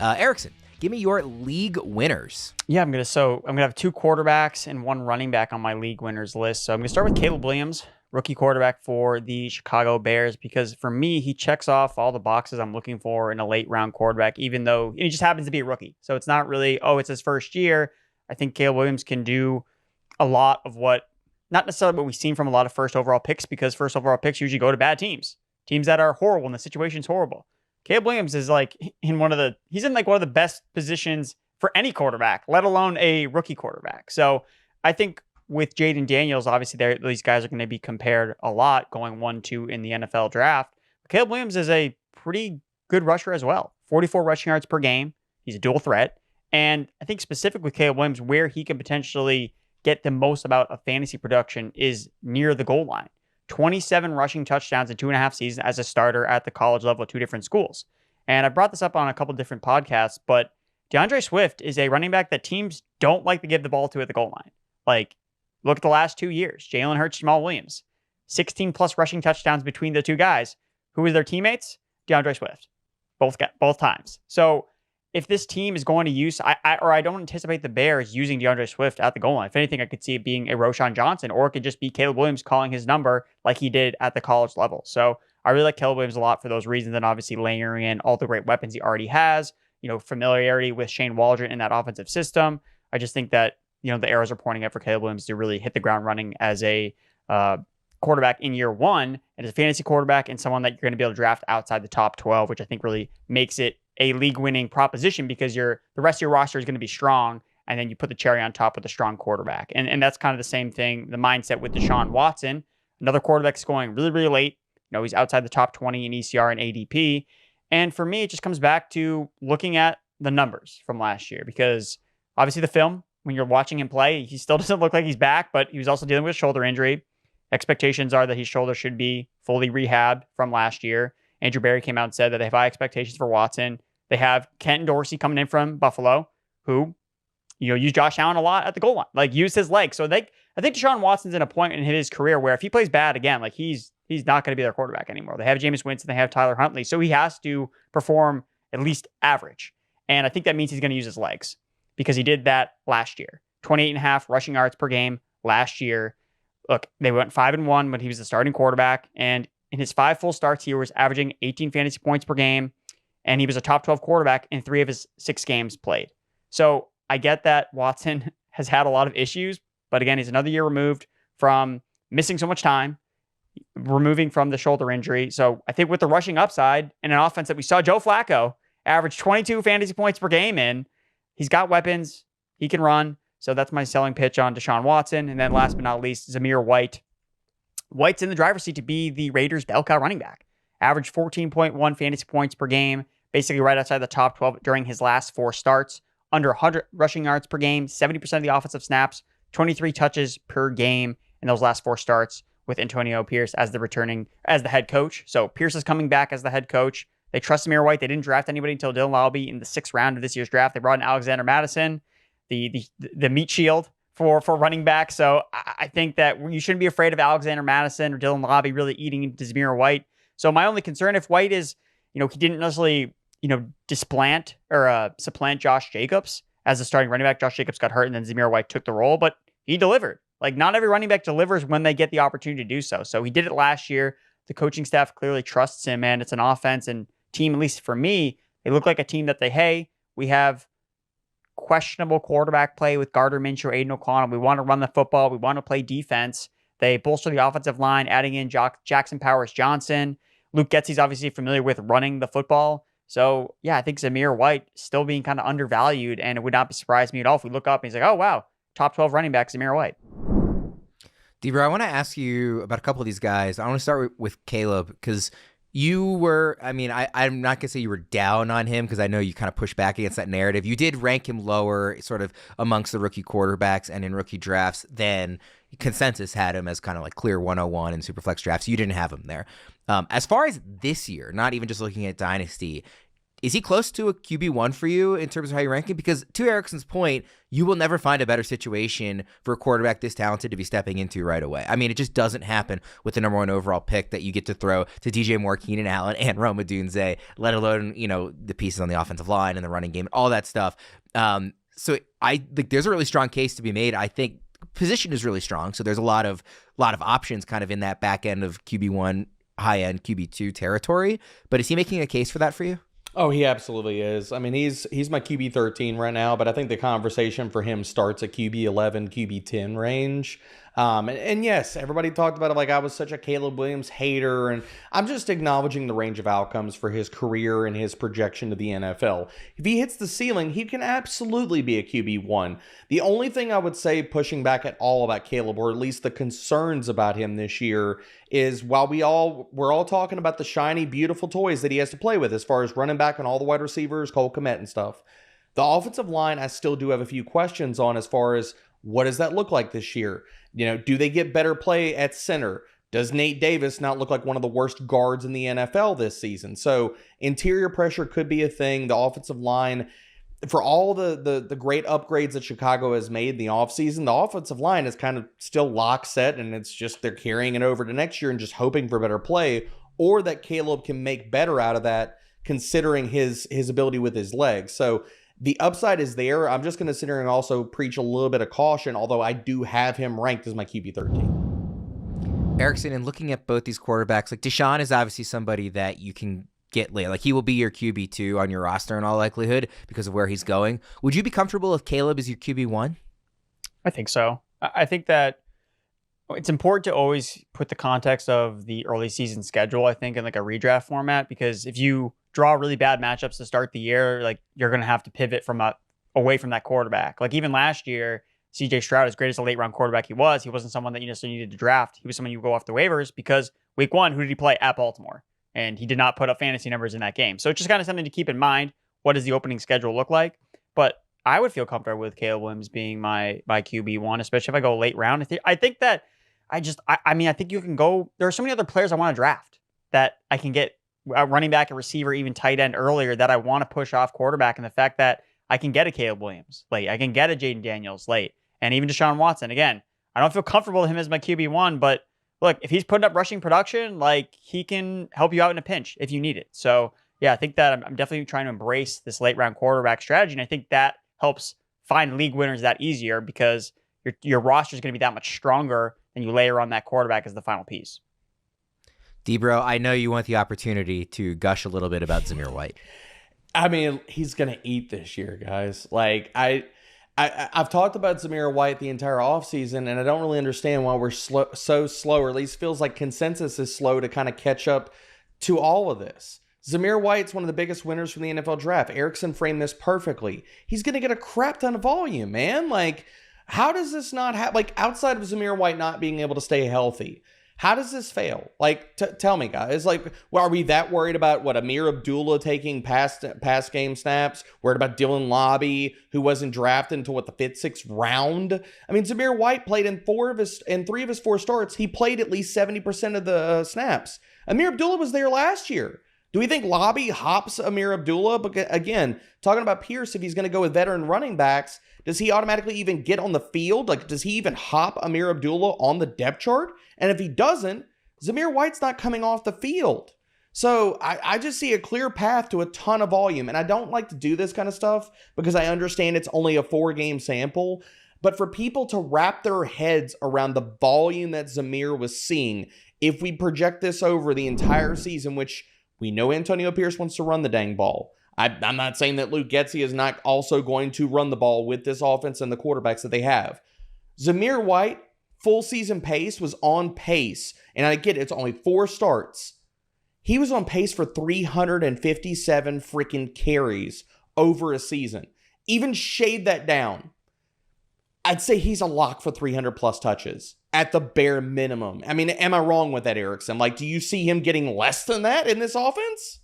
Erickson, give me your league winners. Yeah, I'm gonna have 2 quarterbacks and 1 running back on my league winners list. So I'm gonna start with Caleb Williams, rookie quarterback for the Chicago Bears, because for me, he checks off all the boxes I'm looking for in a late round quarterback, even though he just happens to be a rookie. So it's not really, oh, it's his first year. I think Caleb Williams can do a lot of not necessarily what we've seen from a lot of first overall picks, because first overall picks usually go to bad teams that are horrible and the situation's horrible. Caleb Williams is he's in like one of the best positions for any quarterback, let alone a rookie quarterback. So I think with Jayden Daniels, obviously these guys are going to be compared a lot going 1-2 in the NFL draft. Caleb Williams is a pretty good rusher as well. 44 rushing yards per game. He's a dual threat. And I think specifically with Caleb Williams, where he can potentially get the most about a fantasy production is near the goal line. 27 rushing touchdowns in 2.5 seasons as a starter at the college level at 2 different schools. And I brought this up on a couple different podcasts, but DeAndre Swift is a running back that teams don't like to give the ball to at the goal line. Like, look at the last 2 years. Jalen Hurts, Jamal Williams. 16 plus rushing touchdowns between the two guys. Who was their teammates? DeAndre Swift. Both times. So if this team is going to use, I don't anticipate the Bears using DeAndre Swift at the goal line. If anything, I could see it being a Roshan Johnson, or it could just be Caleb Williams calling his number like he did at the college level. So I really like Caleb Williams a lot for those reasons, and obviously layering in all the great weapons he already has, familiarity with Shane Waldron in that offensive system. I just think that, the arrows are pointing out for Caleb Williams to really hit the ground running as a quarterback in year one, and as a fantasy quarterback, and someone that you're going to be able to draft outside the top 12, which I think really makes it a league-winning proposition, because the rest of your roster is going to be strong, and then you put the cherry on top with a strong quarterback. And that's kind of the same thing, the mindset with Deshaun Watson, another quarterback scoring really, really late. He's outside the top 20 in ECR and ADP. And for me, it just comes back to looking at the numbers from last year, because obviously the film, when you're watching him play, he still doesn't look like he's back, but he was also dealing with a shoulder injury. Expectations are that his shoulder should be fully rehabbed from last year. Andrew Berry came out and said that they have high expectations for Watson. They have Kenton Dorsey coming in from Buffalo, who, used Josh Allen a lot at the goal line, used his legs. So I think Deshaun Watson's in a point in his career where if he plays bad again, he's not going to be their quarterback anymore. They have Jameis Winston, they have Tyler Huntley, so he has to perform at least average. And I think that means he's going to use his legs, because he did that last year. 28.5 rushing yards per game last year. Look, they went 5-1 when he was the starting quarterback, and in his 5 full starts, he was averaging 18 fantasy points per game, and he was a top 12 quarterback in 3 of his 6 games played. So I get that Watson has had a lot of issues, but again, he's another year removed from missing so much time, removing from the shoulder injury. So I think with the rushing upside and an offense that we saw Joe Flacco average 22 fantasy points per game in, he's got weapons, he can run. So that's my selling pitch on Deshaun Watson. And then last but not least, Zamir White. White's in the driver's seat to be the Raiders' bell cow running back. Averaged 14.1 fantasy points per game, basically right outside the top 12 during his last 4 starts. Under 100 rushing yards per game, 70% of the offensive snaps, 23 touches per game in those last 4 starts with Antonio Pierce as the head coach. So Pierce is coming back as the head coach. They trust Zamir White. They didn't draft anybody until Dylan Lowby in the 6th round of this year's draft. They brought in Alexander Madison, the meat shield for running back. So I think that you shouldn't be afraid of Alexander Madison or Dylan Lowby really eating into Zamir White. So my only concern, if White is, he didn't necessarily, supplant Josh Jacobs as the starting running back. Josh Jacobs got hurt and then Zamir White took the role, but he delivered. Not every running back delivers when they get the opportunity to do so. So he did it last year. The coaching staff clearly trusts him, and it's an offense and team, at least for me, they look like a team that we have questionable quarterback play with Gardner Minshew, Aiden O'Connell. We want to run the football. We want to play defense. They bolster the offensive line, adding in Jackson Powers Johnson. Luke Getsy's obviously familiar with running the football. So, yeah, I think Zamir White still being kind of undervalued, and it would not surprise me at all if we look up and he's like, oh, wow, top 12 running back, Zamir White. Deaver, I want to ask you about a couple of these guys. I want to start with Caleb, because you were, I'm not going to say you were down on him, because I know you kind of pushed back against that narrative. You did rank him lower sort of amongst the rookie quarterbacks and in rookie drafts. Then consensus had him as kind of clear 101 in Superflex drafts. You didn't have him there. As far as this year, not even just looking at Dynasty, is he close to a QB1 for you in terms of how you're ranking? Because to Erickson's point, you will never find a better situation for a quarterback this talented to be stepping into right away. I mean, it just doesn't happen with the number 1 overall pick that you get to throw to DJ Moore, Keenan Allen, and Rome Odunze, let alone, the pieces on the offensive line and the running game, all that stuff. So I think there's a really strong case to be made. I think position is really strong. So there's a lot of options kind of in that back end of QB1, high end QB2 territory. But is he making a case for that for you? Oh, he absolutely is. I mean, he's my QB 13 right now, but I think the conversation for him starts at QB 11, QB 10 range. And yes, everybody talked about it like I was such a Caleb Williams hater, and I'm just acknowledging the range of outcomes for his career and his projection to the NFL. If he hits the ceiling, he can absolutely be a QB1. The only thing I would say pushing back at all about Caleb, or at least the concerns about him this year, is while we're all talking about the shiny, beautiful toys that he has to play with as far as running back and all the wide receivers, Cole Kmet and stuff, the offensive line I still do have a few questions on as far as what does that look like this year? Do they get better play at center? Does Nate Davis not look like one of the worst guards in the NFL this season? So interior pressure could be a thing. The offensive line, for all the great upgrades that Chicago has made in the offseason, the offensive line is kind of still lock set, and it's just they're carrying it over to next year and just hoping for better play, or that Caleb can make better out of that considering his ability with his legs. So the upside is there. I'm just going to sit here and also preach a little bit of caution, although I do have him ranked as my QB 13. Erickson, in looking at both these quarterbacks, like Deshaun is obviously somebody that you can get late. Like he will be your QB2 on your roster in all likelihood because of where he's going. Would you be comfortable if Caleb is your QB1? I think so. I think that it's important to always put the context of the early season schedule, I think, in like a redraft format, because if you draw really bad matchups to start the year, like you're going to have to pivot away from that quarterback. Like even last year, CJ Stroud, as great as a late round quarterback he wasn't someone that you necessarily needed to draft. He was someone you go off the waivers because week 1, who did he play at Baltimore? And he did not put up fantasy numbers in that game. So it's just kind of something to keep in mind. What does the opening schedule look like? But I would feel comfortable with Caleb Williams being my QB1, especially if I go late round. I think that I think you can go. There are so many other players I want to draft that I can get a running back, a receiver, even tight end earlier that I want to push off quarterback. And the fact that I can get a Caleb Williams late, I can get a Jayden Daniels late, and even Deshaun Watson. Again, I don't feel comfortable with him as my QB1, but look, if he's putting up rushing production, like he can help you out in a pinch if you need it. So yeah, I think that I'm definitely trying to embrace this late round quarterback strategy. And I think that helps find league winners that easier because your roster is going to be that much stronger than you layer on that quarterback as the final piece. D-Bro, I know you want the opportunity to gush a little bit about Zamir White. I mean, he's going to eat this year, guys. Like, I've talked about Zamir White the entire offseason, and I don't really understand why we're so slow, or at least feels like consensus is slow to kind of catch up to all of this. Zamir White's one of the biggest winners from the NFL draft. Erickson framed this perfectly. He's going to get a crap ton of volume, man. Like, how does this not happen? Like, outside of Zamir White not being able to stay healthy, how does this fail? Like, tell me, guys. Like, well, are we that worried about Amir Abdullah taking pass game snaps? Worried about Dylan Lobby, who wasn't drafted until the 5th, 6th round? I mean, Zamir White played in 3 of his 4 starts. He played at least 70% of the snaps. Amir Abdullah was there last year. Do we think Lobby hops Amir Abdullah? But again, talking about Pierce, if he's going to go with veteran running backs, does he automatically even get on the field? Like, does he even hop Amir Abdullah on the depth chart? And if he doesn't, Zamir White's not coming off the field. So I just see a clear path to a ton of volume. And I don't like to do this kind of stuff because I understand it's only a 4-game sample. But for people to wrap their heads around the volume that Zamir was seeing, if we project this over the entire season, which we know Antonio Pierce wants to run the dang ball. I'm not saying that Luke Getsy is not also going to run the ball with this offense and the quarterbacks that they have. Zamir White, full season pace, was on pace. And I get it, it's only 4 starts. He was on pace for 357 freaking carries over a season. Even shade that down, I'd say he's a lock for 300 plus touches at the bare minimum. I mean, am I wrong with that, Erickson? Like, do you see him getting less than that in this offense?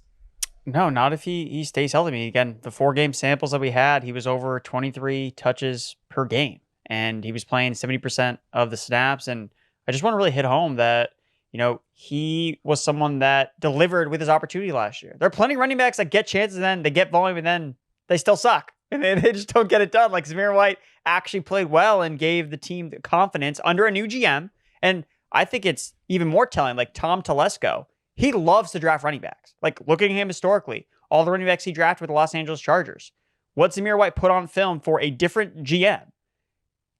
No, not if he stays healthy. I mean, again, the 4-game samples that we had, he was over 23 touches per game, and he was playing 70% of the snaps. And I just want to really hit home that he was someone that delivered with his opportunity last year. There are plenty of running backs that get chances and then they get volume and then they still suck. And they just don't get it done. Like Zamir White actually played well and gave the team the confidence under a new GM. And I think it's even more telling, like Tom Telesco, he loves to draft running backs. Like looking at him historically, all the running backs he drafted with the Los Angeles Chargers. What Zamir White put on film for a different GM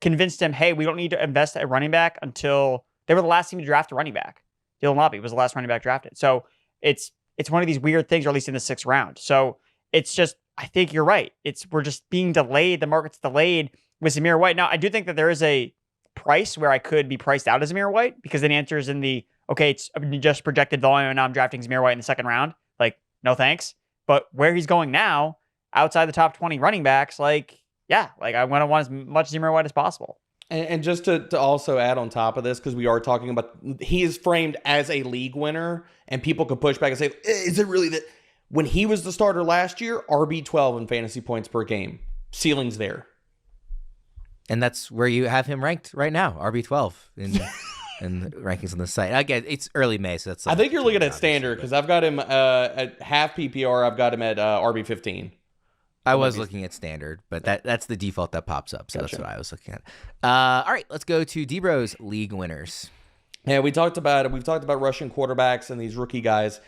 convinced him, hey, we don't need to invest at running back until they were the last team to draft a running back. Dylan Lobby was the last running back drafted. So it's one of these weird things, or at least in the 6th round. So it's just, I think you're right. We're just being delayed. The market's delayed with Zamir White. Now, I do think that there is a price where I could be priced out as Zamir White, because then the answer is in the, okay, it's just projected volume and now I'm drafting Zamir White in the 2nd round. Like, no thanks. But where he's going now, outside the top 20 running backs, like, yeah, like I want as much Zamir White as possible. And just to also add on top of this, because we are talking about, he is framed as a league winner, and people could push back and say, is it really that? When he was the starter last year, RB12 in fantasy points per game. Ceiling's there. And that's where you have him ranked right now, RB12 in the rankings on the site. Again, it's early May, so that's... I think you're looking at standard, because I've got him at half PPR. I've got him at RB15. I was looking at standard, but that's the default that pops up, so Gotcha. That's what I was looking at. All right, let's go to D-Bros league winners. Yeah, we've talked about rushing quarterbacks and these rookie guys.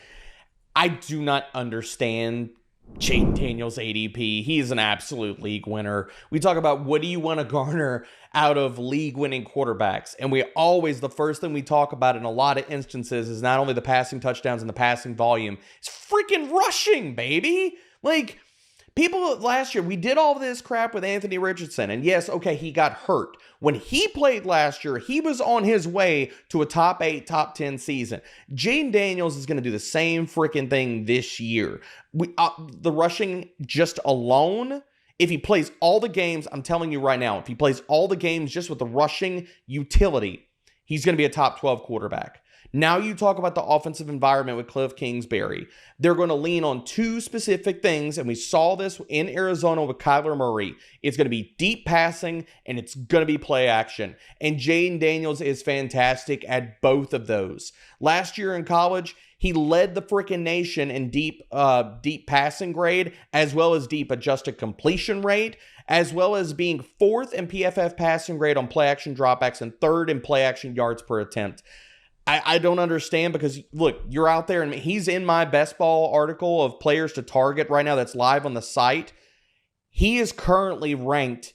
I do not understand Jayden Daniels' ADP. He is an absolute league winner. We talk about what do you want to garner out of league-winning quarterbacks, and the first thing we talk about in a lot of instances is not only the passing touchdowns and the passing volume, it's freaking rushing, baby. Like, people last year, we did all this crap with Anthony Richardson, and yes, okay, he got hurt. When he played last year, he was on his way to a top 8, top 10 season. Jayden Daniels is going to do the same freaking thing this year. The rushing just alone, if he plays all the games, I'm telling you right now, if he plays all the games just with the rushing utility, he's going to be a top 12 quarterback. Now you talk about the offensive environment with Cliff Kingsbury. They're going to lean on 2 specific things, and we saw this in Arizona with Kyler Murray. It's going to be deep passing, and it's going to be play action. And Jayden Daniels is fantastic at both of those. Last year in college, he led the freaking nation in deep passing grade, as well as deep adjusted completion rate, as well as being 4th in PFF passing grade on play action dropbacks and 3rd in play action yards per attempt. I don't understand, because, look, you're out there, and he's in my best ball article of players to target right now that's live on the site. He is currently ranked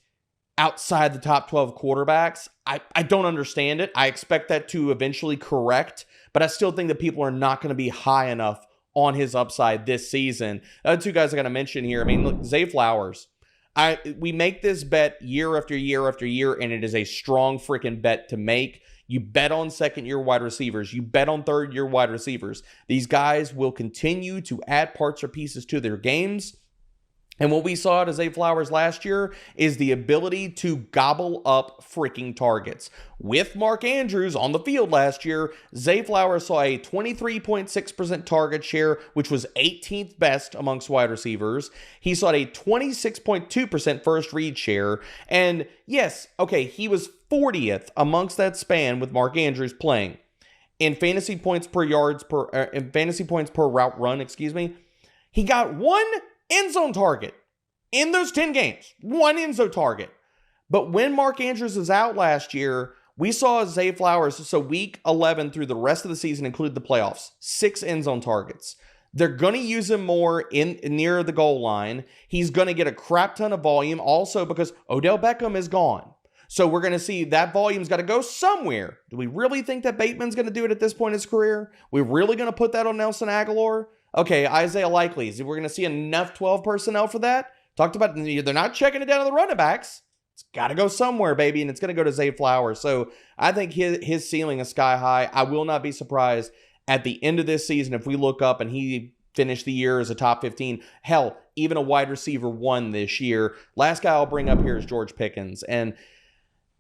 outside the top 12 quarterbacks. I don't understand it. I expect that to eventually correct, but I still think that people are not going to be high enough on his upside this season. The 2 guys I got to mention here, I mean, look, Zay Flowers. We make this bet year after year after year, and it is a strong freaking bet to make. You bet on 2nd-year wide receivers. You bet on 3rd-year wide receivers. These guys will continue to add parts or pieces to their games. And what we saw out of Zay Flowers last year is the ability to gobble up freaking targets. With Mark Andrews on the field last year, Zay Flowers saw a 23.6% target share, which was 18th best amongst wide receivers. He saw a 26.2% first read share. And yes, okay, he was 40th amongst that span with Mark Andrews playing. In fantasy points per route run, he got 1 end zone target in those 10 games. 1 end zone target. But when Mark Andrews was out last year, we saw Zay Flowers, so week 11 through the rest of the season, including the playoffs, 6 end zone targets. They're going to use him more in near the goal line. He's going to get a crap ton of volume also because Odell Beckham is gone. So we're going to see that volume's got to go somewhere. Do we really think that Bateman's going to do it at this point in his career? We're really going to put that on Nelson Aguilar? Okay, Isaiah Likely. We're going to see enough 12 personnel for that? Talked about, they're not checking it down to the running backs. It's got to go somewhere, baby, and it's going to go to Zay Flowers. So I think his ceiling is sky high. I will not be surprised at the end of this season if we look up and he finished the year as a top 15. Hell, even a wide receiver 1 this year. Last guy I'll bring up here is George Pickens. And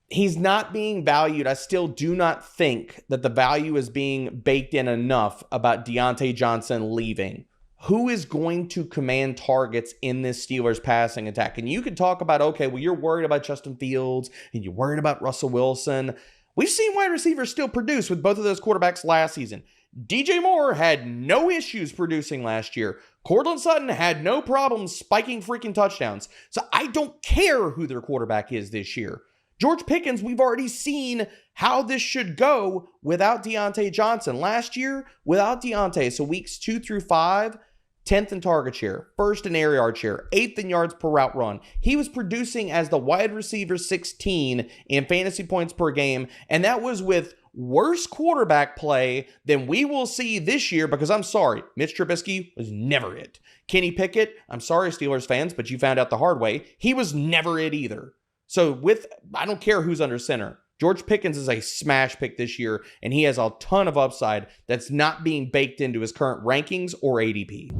he's not being valued. I still do not think that the value is being baked in enough about Deontay Johnson leaving. Who is going to command targets in this Steelers passing attack? And you can talk about, okay, well, you're worried about Justin Fields and you're worried about Russell Wilson. We've seen wide receivers still produce with both of those quarterbacks last season. DJ Moore had no issues producing last year. Courtland Sutton had no problems spiking freaking touchdowns. So I don't care who their quarterback is this year. George Pickens, we've already seen how this should go without Deontay Johnson. Last year, without Deontay, so weeks 2 through 5, 10th in target share, 1st in air yard share, 8th in yards per route run. He was producing as the wide receiver 16 in fantasy points per game, and that was with worse quarterback play than we will see this year, because I'm sorry, Mitch Trubisky was never it. Kenny Pickett, I'm sorry, Steelers fans, but you found out the hard way, he was never it either. So I don't care who's under center. George Pickens is a smash pick this year, and he has a ton of upside that's not being baked into his current rankings or ADP.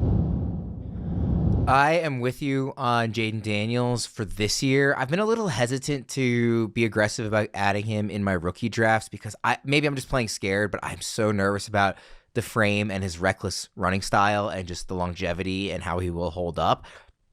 I am with you on Jayden Daniels for this year. I've been a little hesitant to be aggressive about adding him in my rookie drafts because maybe I'm just playing scared, but I'm so nervous about the frame and his reckless running style and just the longevity and how he will hold up.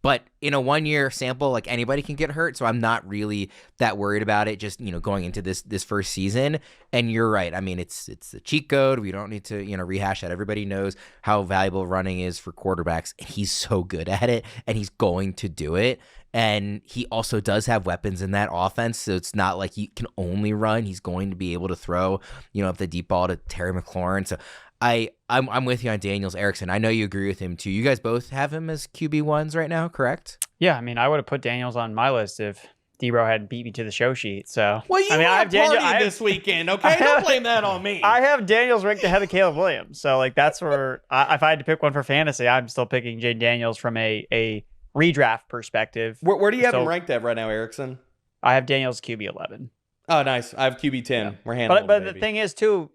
But in a 1-year sample, like, anybody can get hurt, so I'm not really that worried about it just, going into this first season. And you're right. I mean, it's a cheat code. We don't need to, rehash that. Everybody knows how valuable running is for quarterbacks, and he's so good at it, and he's going to do it. And he also does have weapons in that offense, so it's not like he can only run. He's going to be able to throw, up the deep ball to Terry McLaurin. So I'm with you on Daniels. Erickson, I know you agree with him too. You guys both have him as QB1s right now, correct? Yeah, I mean, I would have put Daniels on my list if D-Bro hadn't beat me to the show sheet. So, well, you have party this weekend, okay? Don't blame that on me. I have Daniels ranked ahead of Caleb Williams. So, that's where if I had to pick one for fantasy, I'm still picking Jayden Daniels from a redraft perspective. Where do you have him ranked at right now, Erickson? I have Daniels QB11. Oh, nice. I have QB10. Yeah. We're handling But the thing is, too,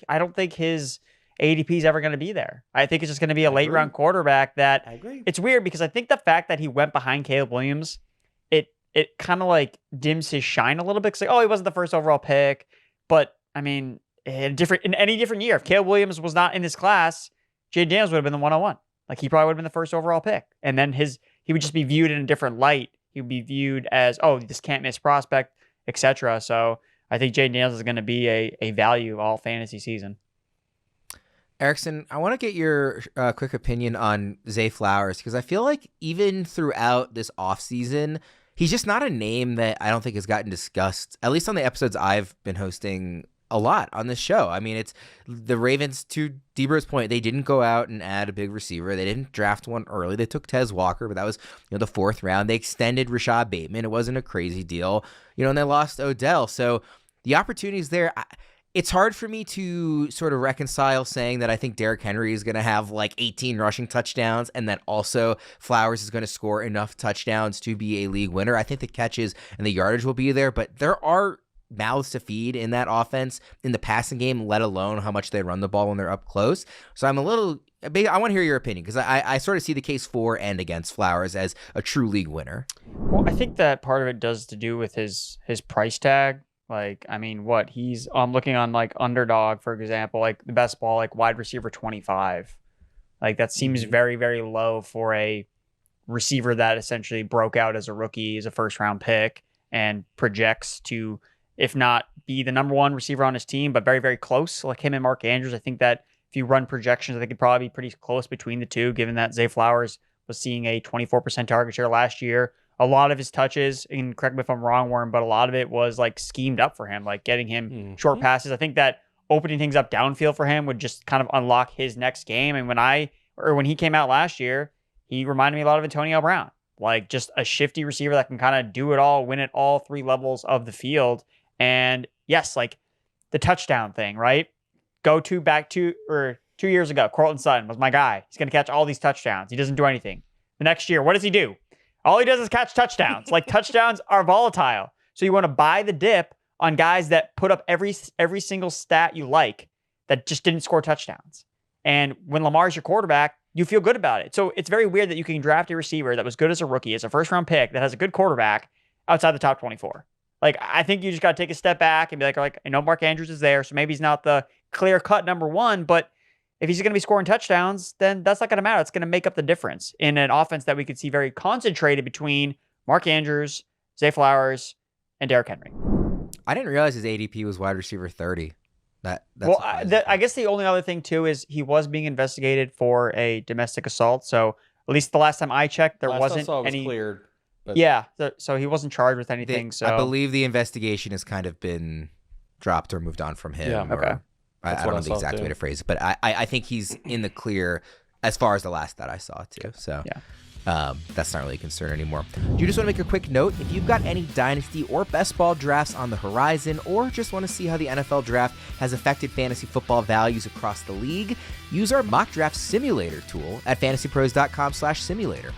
I don't think his ADP is ever going to be there. I think it's just going to be a late round quarterback that I agree. It's weird because I think the fact that he went behind Caleb Williams, it kind of dims his shine a little bit. He wasn't the first overall pick. But I mean, in any different year, if Caleb Williams was not in this class, Jayden Daniels would have been the 101. He probably would have been the first overall pick. And then he would just be viewed in a different light. He would be viewed as, this can't miss prospect, etc. So I think Jayden Daniels is going to be a value all fantasy season. Erickson, I want to get your quick opinion on Zay Flowers, because I feel like even throughout this offseason, he's just not a name that I don't think has gotten discussed, at least on the episodes I've been hosting a lot on this show. I mean, it's the Ravens, to Debro's point, they didn't go out and add a big receiver. They didn't draft one early. They took Tez Walker, but that was the 4th round. They extended Rashad Bateman. It wasn't a crazy deal, and they lost Odell. So the opportunities there. It's hard for me to sort of reconcile saying that I think Derrick Henry is going to have 18 rushing touchdowns and that also Flowers is going to score enough touchdowns to be a league winner. I think the catches and the yardage will be there, but there are mouths to feed in that offense in the passing game, let alone how much they run the ball when they're up close. So I want to hear your opinion, because I sort of see the case for and against Flowers as a true league winner. Well, I think that part of it does to do with his price tag. I'm looking on Underdog, for example, the best ball, wide receiver 25. That seems very, very low for a receiver that essentially broke out as a rookie, as a 1st round pick, and projects to, if not be the number 1 receiver on his team, but very, very close, like him and Mark Andrews. I think that if you run projections, I think it'd probably be pretty close between the two, given that Zay Flowers was seeing a 24% target share last year. A lot of his touches, and correct me if I'm wrong, Warren, but a lot of it was schemed up for him, getting him short passes. I think that opening things up downfield for him would just kind of unlock his next game. And when he came out last year, he reminded me a lot of Antonio Brown, just a shifty receiver that can kind of do it all, win at all 3 levels of the field. And yes, the touchdown thing, right? Back 2 years ago, Courtland Sutton was my guy. He's going to catch all these touchdowns. He doesn't do anything. The next year, what does he do? All he does is catch touchdowns. Touchdowns are volatile. So you want to buy the dip on guys that put up every single stat you that just didn't score touchdowns. And when Lamar's your quarterback, you feel good about it. So it's very weird that you can draft a receiver that was good as a rookie, as a 1st round pick, that has a good quarterback outside the top 24. I think you just got to take a step back and be I know Mark Andrews is there, so maybe he's not the clear-cut number 1, but if he's going to be scoring touchdowns, then that's not going to matter. It's going to make up the difference in an offense that we could see very concentrated between Mark Andrews, Zay Flowers, and Derrick Henry. I didn't realize his ADP was wide receiver 30. That's Well, surprising. I guess the only other thing too is he was being investigated for a domestic assault. So at least the last time I checked, there Last I wasn't saw it was any. cleared. But Yeah, so he wasn't charged with anything. So I believe the investigation has kind of been dropped or moved on from him. Yeah. or- Okay. I That's don't what know I the saw, exact too. way to phrase it, but I think he's in the clear as far as the last that I saw too. So that's not really a concern anymore. Do you just want to make a quick note? If you've got any dynasty or best ball drafts on the horizon, or just want to see how the NFL draft has affected fantasy football values across the league, use our mock draft simulator tool at fantasypros.com/simulator.